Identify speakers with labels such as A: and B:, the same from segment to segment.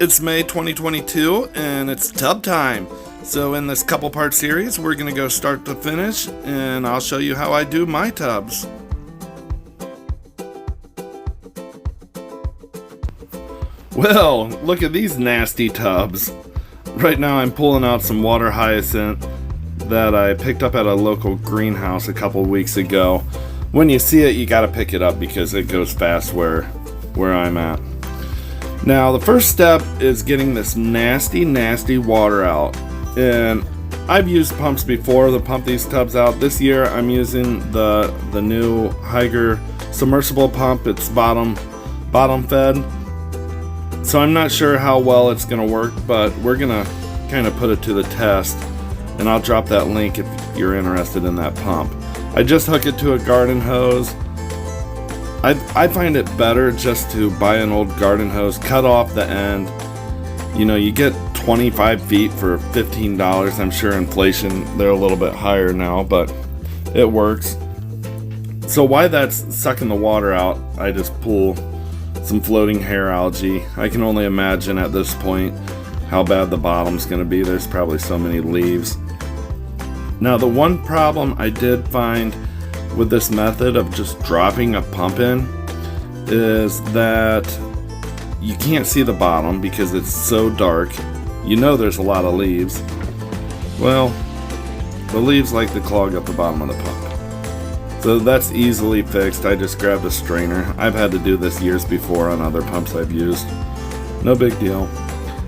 A: It's May 2022 and it's tub time. So in this couple part series, we're going to go start to finish and I'll show you how I do my tubs. Well, look at these nasty tubs. Right now I'm pulling out some water hyacinth that I picked up at a local greenhouse a couple weeks ago. When you see it, you got to pick it up because it goes fast where I'm at. Now, the first step is getting this nasty water out. And I've used pumps before to pump these tubs out. This year, I'm using the new Higer submersible pump. It's bottom fed. So I'm not sure how well it's going to work, but we're going to kind of put it to the test. And I'll drop that link if you're interested in that pump. I just hook it to a garden hose. I find it better just to buy an old garden hose, cut off the end. You know, you get 25 feet for $15. I'm sure inflation, they're a little bit higher now, but it works. So while that's sucking the water out, I just pull some floating hair algae. I can only imagine at this point how bad the bottom's going to be. There's probably so many leaves. Now, the one problem I did find with this method of just dropping a pump in is that you can't see the bottom because it's so dark. You know there's a lot of leaves. Well, the leaves like to clog up the bottom of the pump. So that's easily fixed. I just grabbed a strainer. I've had to do this years before on other pumps I've used. No big deal.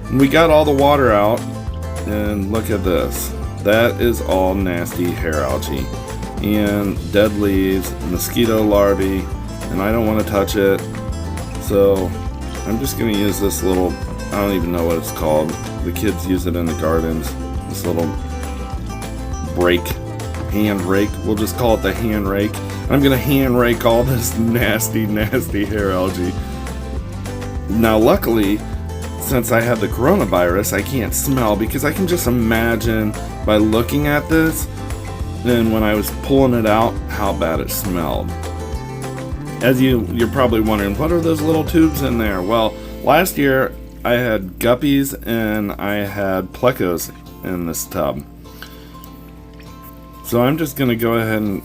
A: And we got all the water out, and look at this. That is all nasty hair algae and dead leaves, mosquito larvae, and I don't want to touch it. So I'm just going to use this little, I don't even know what it's called. The kids use it in the gardens. This little hand rake. We'll just call it the hand rake. I'm going to hand rake all this nasty hair algae. Now luckily, since I have the coronavirus, I can't smell because I can just imagine by looking at this and when I was pulling it out, how bad it smelled. As you're probably wondering, what are those little tubes in there? Well, last year I had guppies and I had plecos in this tub. So I'm just going to go ahead and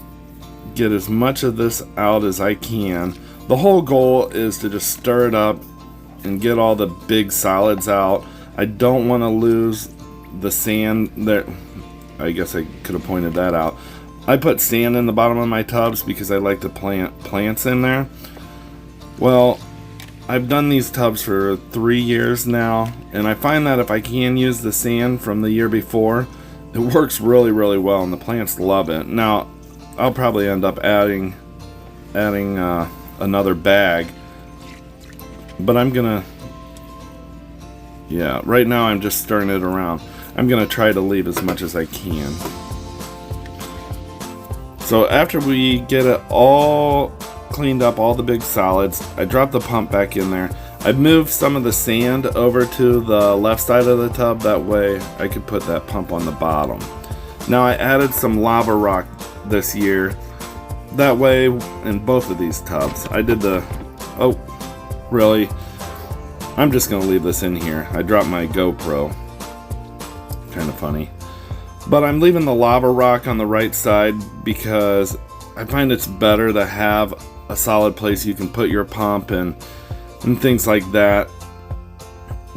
A: get as much of this out as I can. The whole goal is to just stir it up and get all the big solids out. I don't want to lose the sand there. I guess I could have pointed that out. I put sand in the bottom of my tubs because I like to plant plants in there. Well, I've done these tubs for 3 years now, and I find that if I can use the sand from the year before, it works really well, and the plants love it. Now, I'll probably end up adding another bag, but I'm gonna, right now I'm just stirring it around. I'm going to try to leave as much as I can. So after we get it all cleaned up, all the big solids, I drop the pump back in there. I moved some of the sand over to the left side of the tub. That way I could put that pump on the bottom. Now I added some lava rock this year. That way in both of these tubs. I did really? I'm just going to leave this in here. I dropped my GoPro. Kind of funny, but I'm leaving the lava rock on the right side because I find it's better to have a solid place you can put your pump and things like that.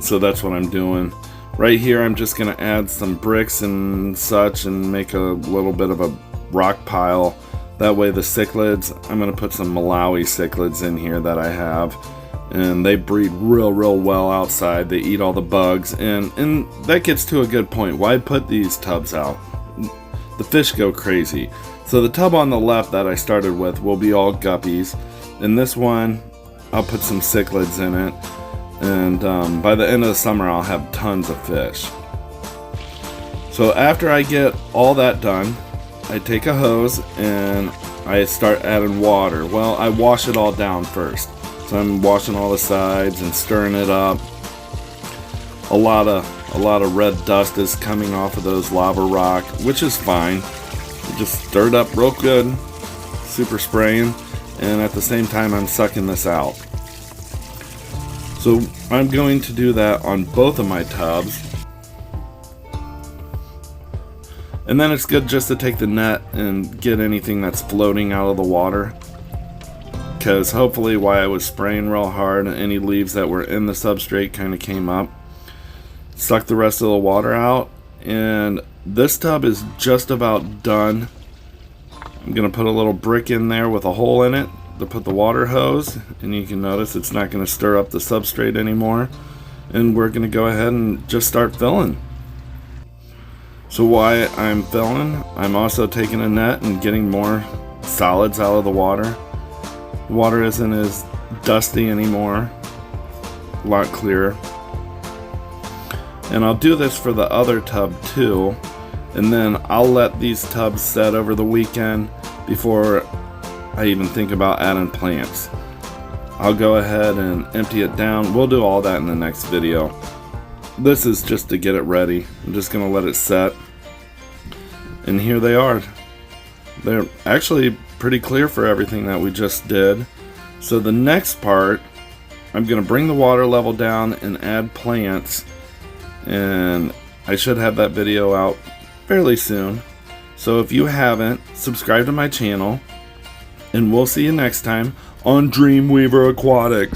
A: So that's what I'm doing right here. I'm just gonna add some bricks and such and make a little bit of a rock pile. That way the cichlids, I'm gonna put some Malawi cichlids in here that I have, and they breed real well outside. They eat all the bugs, and that gets to a good point. Why put these tubs out? The fish go crazy. So the tub on the left that I started with will be all guppies, and this one I'll put some cichlids in it, and by the end of the summer I'll have tons of fish. So after I get all that done, I take a hose and I start adding water. Well, I wash it all down first. So I'm washing all the sides and stirring it up. A lot of red dust is coming off of those lava rock, which is fine. Just stir it up real good, super spraying, and at the same time I'm sucking this out. So I'm going to do that on both of my tubs. And then it's good just to take the net and get anything that's floating out of the water, because hopefully while I was spraying real hard, any leaves that were in the substrate kind of came up. Suck the rest of the water out, and this tub is just about done. I'm going to put a little brick in there with a hole in it to put the water hose, and you can notice it's not going to stir up the substrate anymore. And we're going to go ahead and just start filling. So while I'm filling, I'm also taking a net and getting more solids out of the water. The water isn't as dusty anymore, a lot clearer. And I'll do this for the other tub too, and then I'll let these tubs set over the weekend before I even think about adding plants. I'll go ahead and empty it down. We'll do all that in the next video. This is just to get it ready. I'm just gonna let it set. And here they are. They're actually pretty clear for everything that we just did. So the next part, I'm gonna bring the water level down and add plants. And I should have that video out fairly soon. So if you haven't, subscribe to my channel. And we'll see you next time on Dreamweaver Aquatic.